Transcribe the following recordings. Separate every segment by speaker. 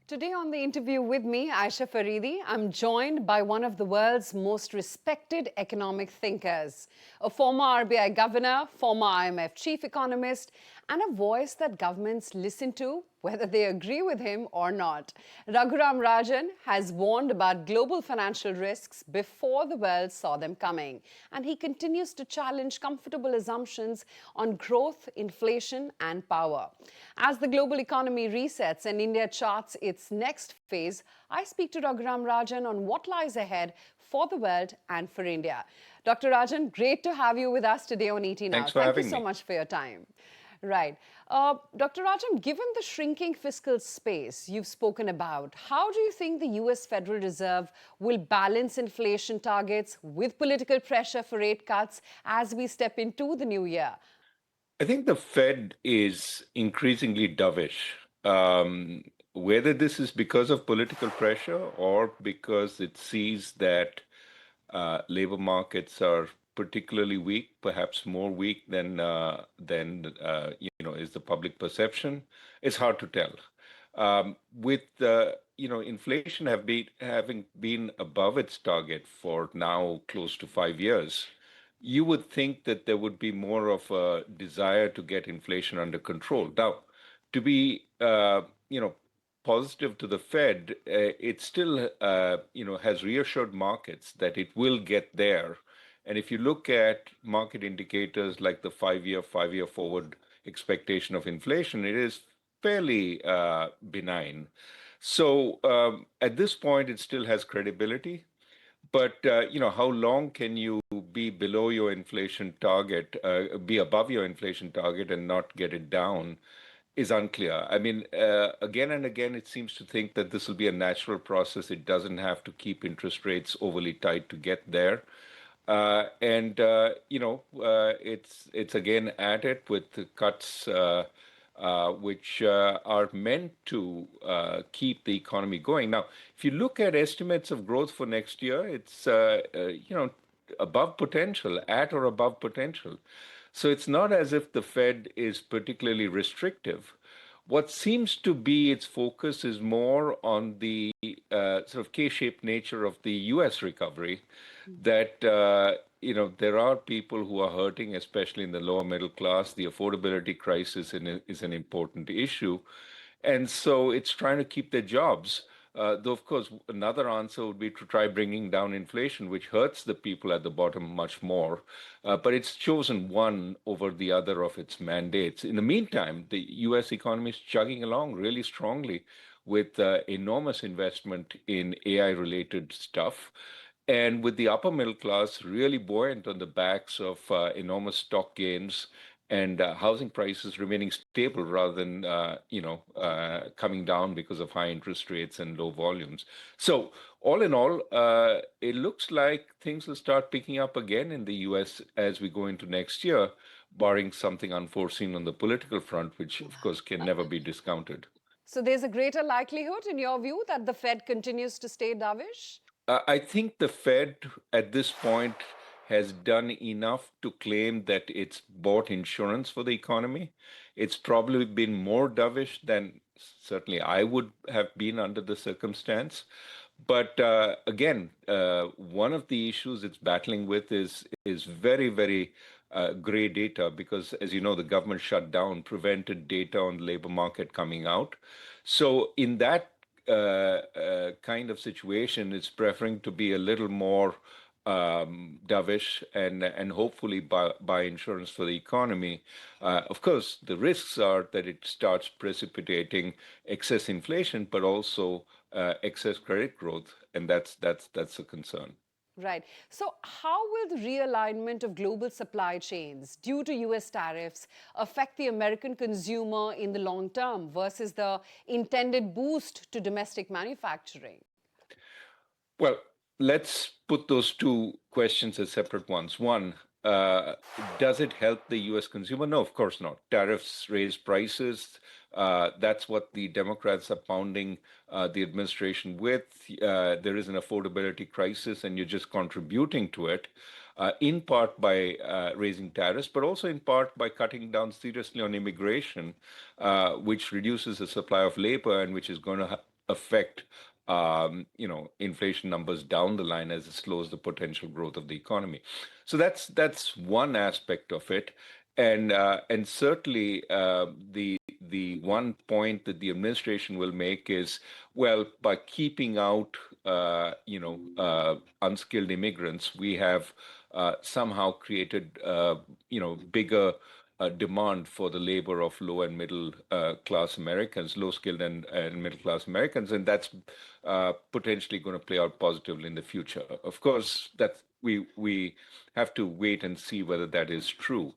Speaker 1: Today on the interview with me, Aisha Faridi, I'm joined by one of the world's most respected economic thinkers, a former RBI governor, former IMF chief economist, and a voice that governments listen to, whether they agree with him or not. Raghuram Rajan has warned about global financial risks before the world saw them coming, and he continues to challenge comfortable assumptions on growth, inflation, and power. As the global economy resets and India charts its next phase, I speak to Raghuram Rajan on what lies ahead for the world and for India. Dr. Rajan, great to have you with us today on ET Now.
Speaker 2: Thanks for having me.
Speaker 1: Thank you so much for your time. Right. Dr. Rajan, given the shrinking fiscal space you've spoken about, how do you think the US Federal Reserve will balance inflation targets with political pressure for rate cuts as we step into the new year?
Speaker 2: I think the Fed is increasingly dovish. Whether this is because of political pressure or because it sees that labor markets are particularly weak, perhaps more weak than is the public perception, it's hard to tell. With inflation having been above its target for now close to 5 years, you would think that there would be more of a desire to get inflation under control. Now, to be positive to the Fed, it still has reassured markets that it will get there. And if you look at market indicators like the five-year forward expectation of inflation, it is fairly benign. So at this point, it still has credibility. But how long can you be below your inflation target, be above your inflation target and not get it down is unclear. I mean, again and again, it seems to think that this will be a natural process. It doesn't have to keep interest rates overly tight to get there. It's again at it with the cuts which are meant to keep the economy going. Now, if you look at estimates of growth for next year, it's above potential, at or above potential. So it's not as if the Fed is particularly restrictive. What seems to be its focus is more on the sort of K-shaped nature of the U.S. recovery, that there are people who are hurting, especially in the lower middle class. The affordability crisis is an important issue. And so it's trying to keep their jobs. Though, of course, another answer would be to try bringing down inflation, which hurts the people at the bottom much more. But it's chosen one over the other of its mandates. In the meantime, the U.S. economy is chugging along really strongly with enormous investment in AI-related stuff. And with the upper middle class really buoyant on the backs of enormous stock gains and housing prices remaining stable rather than coming down because of high interest rates and low volumes. So all in all, it looks like things will start picking up again in the U.S. as we go into next year, barring something unforeseen on the political front, which of course can never be discounted.
Speaker 1: So there's a greater likelihood, in your view, that the Fed continues to stay dovish?
Speaker 2: I think the Fed at this point has done enough to claim that it's bought insurance for the economy. It's probably been more dovish than certainly I would have been under the circumstance. But again, one of the issues it's battling with is very, very gray data because, as you know, the government shutdown prevented data on the labor market coming out. So in that kind of situation, it's preferring to be a little more dovish and hopefully buy insurance for the economy. Of course, the risks are that it starts precipitating excess inflation, but also excess credit growth, and that's a concern.
Speaker 1: Right. So how will the realignment of global supply chains due to US tariffs affect the American consumer in the long term versus the intended boost to domestic manufacturing?
Speaker 2: Well, let's put those two questions as separate ones. One, does it help the US consumer? No, of course not. Tariffs raise prices. That's what the Democrats are pounding the administration with. There is an affordability crisis, and you're just contributing to it, in part by raising tariffs, but also in part by cutting down seriously on immigration, which reduces the supply of labor and which is going to affect inflation numbers down the line as it slows the potential growth of the economy. So that's one aspect of it, and certainly the one point that the administration will make is, well, by keeping out unskilled immigrants, we have somehow created bigger demand for the labor of low and middle class Americans, low skilled and middle class Americans, and that's potentially going to play out positively in the future. Of course, that we have to wait and see whether that is true.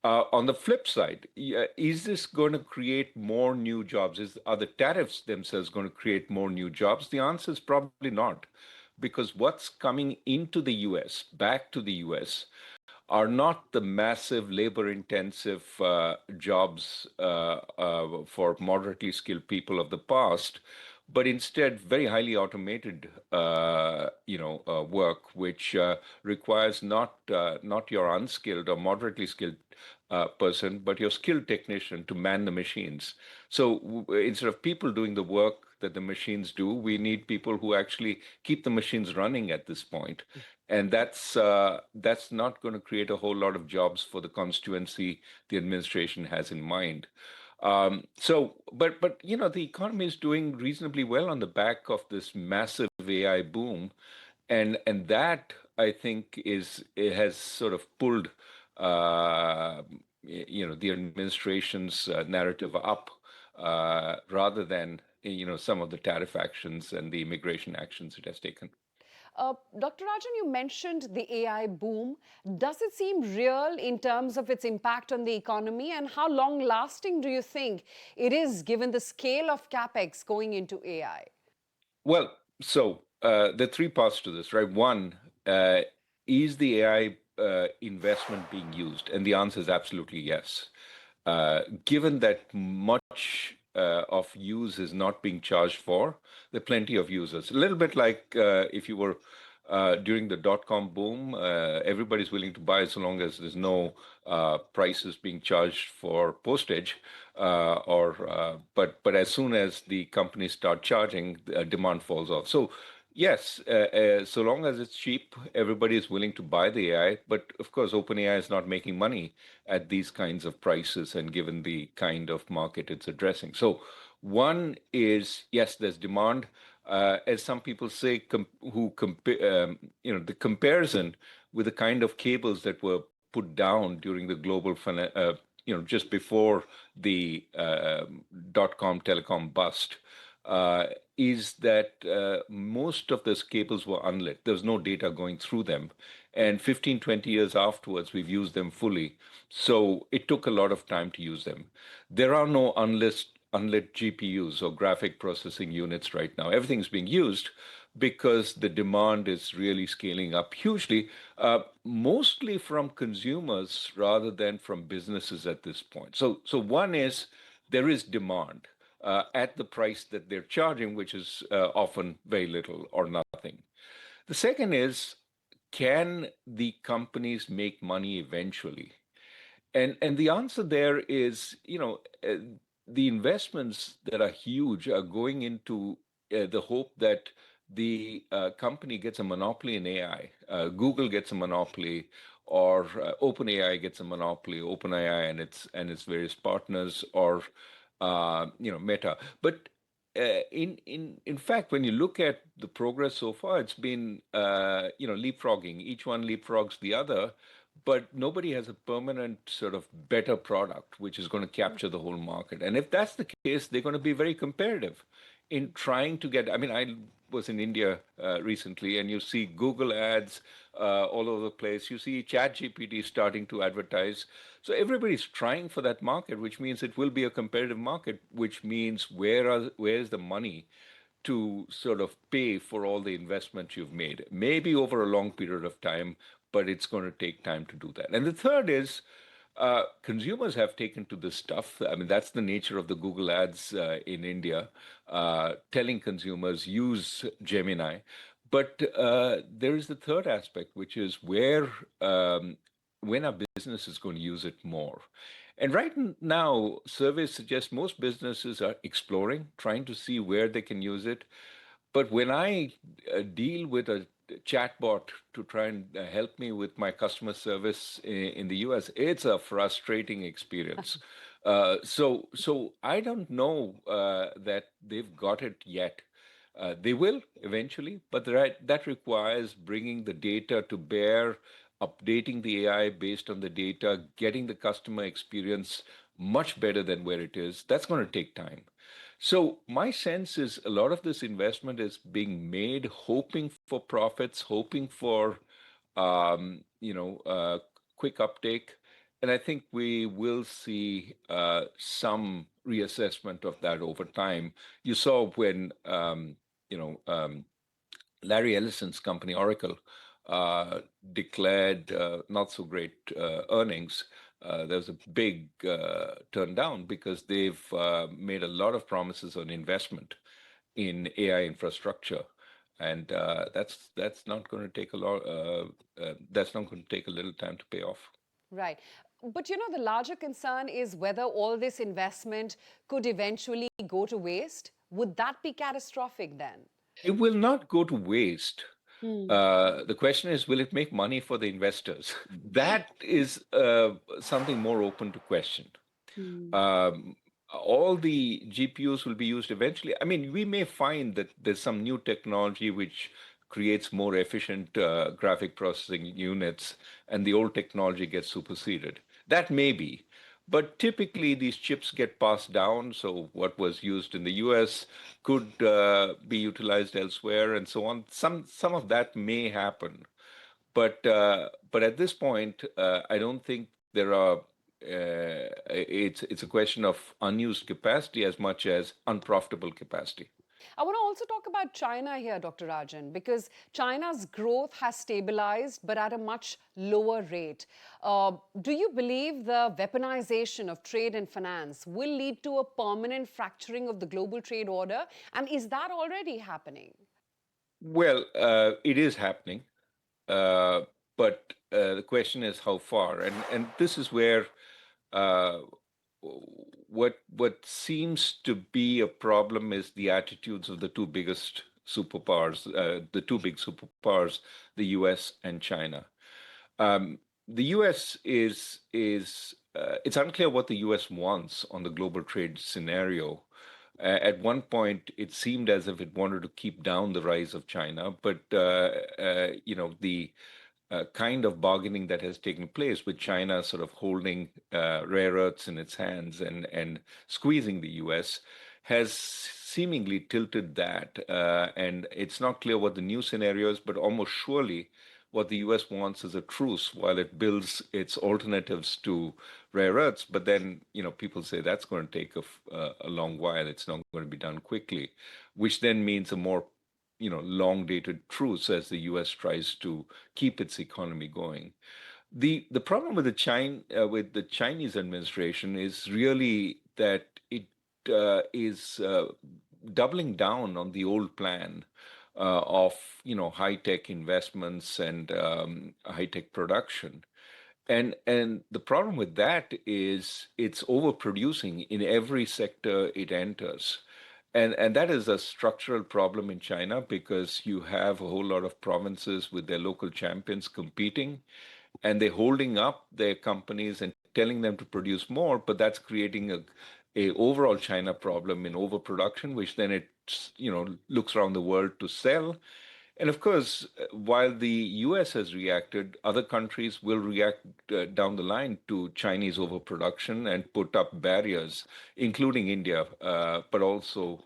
Speaker 2: On the flip side, is this going to create more new jobs? Are the tariffs themselves going to create more new jobs? The answer is probably not, because what's coming into the US, back to the US, are not the massive labor-intensive jobs for moderately skilled people of the past, but instead very highly automated, work, which requires not your unskilled or moderately skilled person, but your skilled technician to man the machines. So instead of people doing the work that the machines do, we need people who actually keep the machines running at this point. And that's not going to create a whole lot of jobs for the constituency the administration has in mind. But the economy is doing reasonably well on the back of this massive AI boom, and that I think it has sort of pulled the administration's narrative up rather than some of the tariff actions and the immigration actions it has taken.
Speaker 1: Dr. Rajan, you mentioned the AI boom. Does it seem real in terms of its impact on the economy? And how long lasting do you think it is given the scale of capex going into AI?
Speaker 2: Well, so there are three parts to this, right? One, is the AI investment being used? And the answer is absolutely yes. Given that much of use is not being charged for, there are plenty of users. A little bit like if you were during the dot-com boom, everybody's willing to buy so long as there's no prices being charged for postage. But as soon as the companies start charging, demand falls off. So yes, so long as it's cheap, everybody is willing to buy the AI. But of course, OpenAI is not making money at these kinds of prices and given the kind of market it's addressing. So one is, yes, there's demand. As some people say, the comparison with the kind of cables that were put down during the just before the dot-com telecom bust, is that most of those cables were unlit. There was no data going through them. And 15, 20 years afterwards, we've used them fully. So it took a lot of time to use them. There are no unlit GPUs or graphic processing units right now. Everything's being used because the demand is really scaling up hugely, mostly from consumers rather than from businesses at this point. So one is there is demand at the price that they're charging, which is often very little or nothing. The second is, can the companies make money eventually? And the answer there is, the investments that are huge are going into the hope that the company gets a monopoly in AI. Google gets a monopoly, or OpenAI gets a monopoly, OpenAI and its various partners, or Meta. But in fact, when you look at the progress so far, it's been leapfrogging. Each one leapfrogs the other, but nobody has a permanent sort of better product which is going to capture the whole market. And if that's the case, they're going to be very competitive in trying to get. I mean, I was in India recently, and you see Google ads all over the place. You see ChatGPT starting to advertise. So everybody's trying for that market, which means it will be a competitive market, which means where's the money to sort of pay for all the investment you've made, maybe over a long period of time, but it's going to take time to do that. And the third is consumers have taken to this stuff. I mean, that's the nature of the Google ads in India, telling consumers use Gemini. But there is the third aspect, which is when our business is going to use it more. And now, surveys suggest most businesses are exploring, trying to see where they can use it. But when I deal with a chatbot to try and help me with my customer service in the US, it's a frustrating experience. So I don't know that they've got it yet. They will eventually, but that requires bringing the data to bear, updating the AI based on the data, getting the customer experience much better than where it is. That's going to take time. So my sense is a lot of this investment is being made hoping for profits, hoping for quick uptake, and I think we will see some reassessment of that over time. You saw when you know Larry Ellison's company Oracle declared not so great earnings. There was a big turn down because they've made a lot of promises on investment in AI infrastructure, and that's not going to take a lot. That's not going to take a little time to pay off.
Speaker 1: Right. But the larger concern is whether all this investment could eventually go to waste. Would that be catastrophic then?
Speaker 2: It will not go to waste.
Speaker 1: Hmm.
Speaker 2: The question is, will it make money for the investors? That is something more open to question.
Speaker 1: Hmm.
Speaker 2: Um, all the GPUs will be used eventually. I mean, we may find that there's some new technology which creates more efficient graphic processing units, and the old technology gets superseded. That may be. But typically, these chips get passed down. So, what was used in the US could be utilized elsewhere, and so on. Some of that may happen. But at this point, I don't think there are. It's a question of unused capacity as much as unprofitable capacity.
Speaker 1: I want to also talk about China here, Dr. Rajan, because China's growth has stabilized but at a much lower rate. Do you believe the weaponization of trade and finance will lead to a permanent fracturing of the global trade order? And is that already happening?
Speaker 2: Well, it is happening, uh, but the question is how far, and this is where uh, what seems to be a problem is the attitudes of the two biggest superpowers, the two big superpowers, the U.S. and China. The U.S. is it's unclear what the U.S. wants on the global trade scenario. At one point, it seemed as if it wanted to keep down the rise of China, but the kind of bargaining that has taken place with China sort of holding rare earths in its hands and squeezing the U.S. has seemingly tilted that. And it's not clear what the new scenario is, but almost surely what the US wants is a truce while it builds its alternatives to rare earths. But then, people say that's going to take a long while. It's not going to be done quickly, which then means a more long dated truce as the US tries to keep its economy going. The problem with with the Chinese administration is really that it is doubling down on the old plan of high tech investments and high tech production. And the problem with that is it's overproducing in every sector it enters. And that is a structural problem in China because you have a whole lot of provinces with their local champions competing, and they're holding up their companies and telling them to produce more, but that's creating a overall China problem in overproduction, which then it looks around the world to sell. And of course, while the US has reacted, other countries will react down the line to Chinese overproduction and put up barriers, including India, but also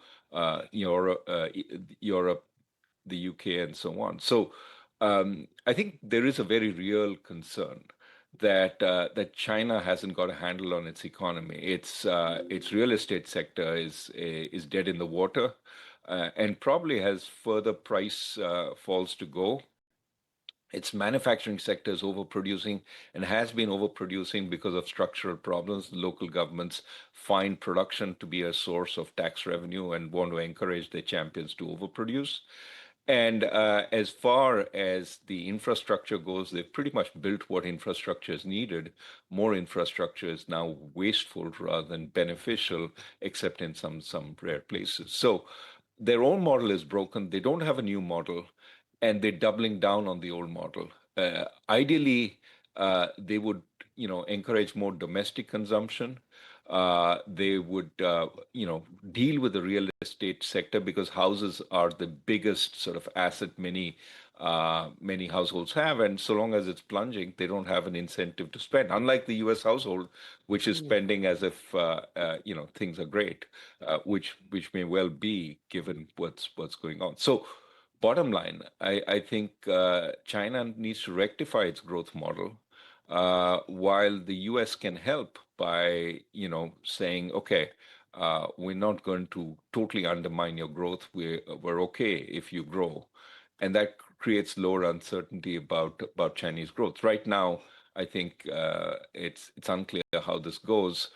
Speaker 2: Europe, the UK, and so on. So I think there is a very real concern that China hasn't got a handle on its economy. Its real estate sector is dead in the water, and probably has further price falls to go. Its manufacturing sector is overproducing and has been overproducing because of structural problems. Local governments find production to be a source of tax revenue and want to encourage their champions to overproduce. And as far as the infrastructure goes, they've pretty much built what infrastructure is needed. More infrastructure is now wasteful rather than beneficial, except in some rare places. So their own model is broken. They don't have a new model, and they're doubling down on the old model. Ideally, they would, encourage more domestic consumption. They would, deal with the real estate sector because houses are the biggest sort of asset many households have, and so long as it's plunging, they don't have an incentive to spend. Unlike the U.S. household, which is spending as if things are great, which may well be given what's going on. So, bottom line, I think China needs to rectify its growth model, while the U.S. can help by, saying, okay, we're not going to totally undermine your growth. We're okay if you grow, and that creates lower uncertainty about Chinese growth. Right now, I think it's unclear how this goes.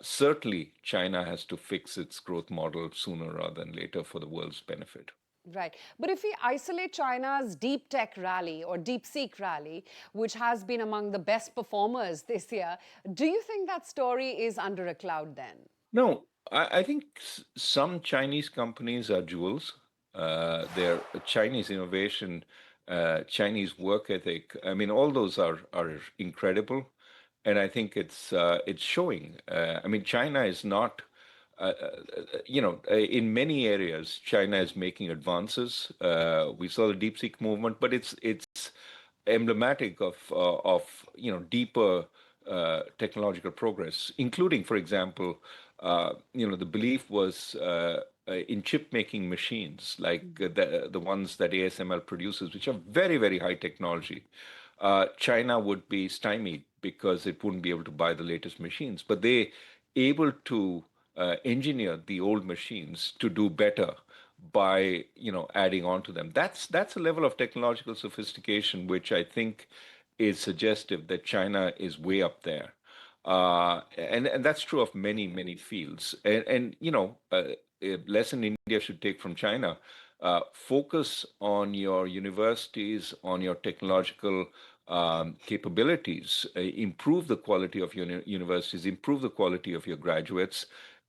Speaker 2: Certainly, China has to fix its growth model sooner rather than later for the world's benefit.
Speaker 1: Right. But if we isolate China's deep tech rally or deep seek rally, which has been among the best performers this year, do you think that story is under a cloud then?
Speaker 2: No, I think some Chinese companies are jewels. Their Chinese innovation, Chinese work ethic. I mean, all those are incredible, and I think it's showing. I mean, China is not. In many areas, China is making advances. We saw the DeepSeek movement, but it's emblematic of deeper technological progress, including, for example, the belief was in chip making machines like the ones that ASML produces, which are very very high technology. China would be stymied because it wouldn't be able to buy the latest machines, but they able to engineer the old machines to do better by adding on to them. That's a level of technological sophistication which I think is suggestive that China is way up there, and that's true of many fields. And a lesson India should take from China: focus on your universities, on your technological capabilities, improve the quality of your universities, improve the quality of your graduates,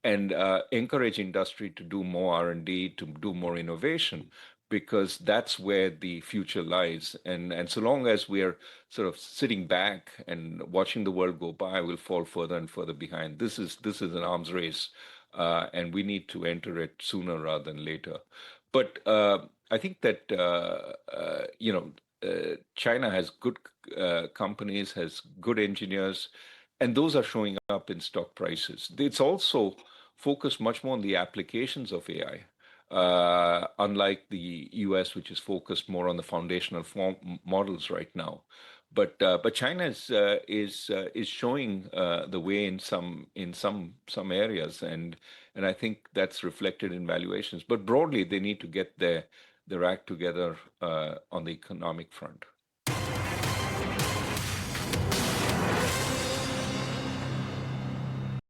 Speaker 2: and encourage industry to do more R&D, to do more innovation, because that's where the future lies. And so long as we're sort of sitting back and watching the world go by, we'll fall further and further behind. This is an arms race, and we need to enter it sooner rather than later. But I think that China has good companies, has good engineers, and those are showing up in stock prices. It's also focused much more on the applications of AI, unlike the US, which is focused more on the foundational models right now. But China is showing the way in some areas, and I think that's reflected in valuations. But broadly, they need to get their act together on the economic front.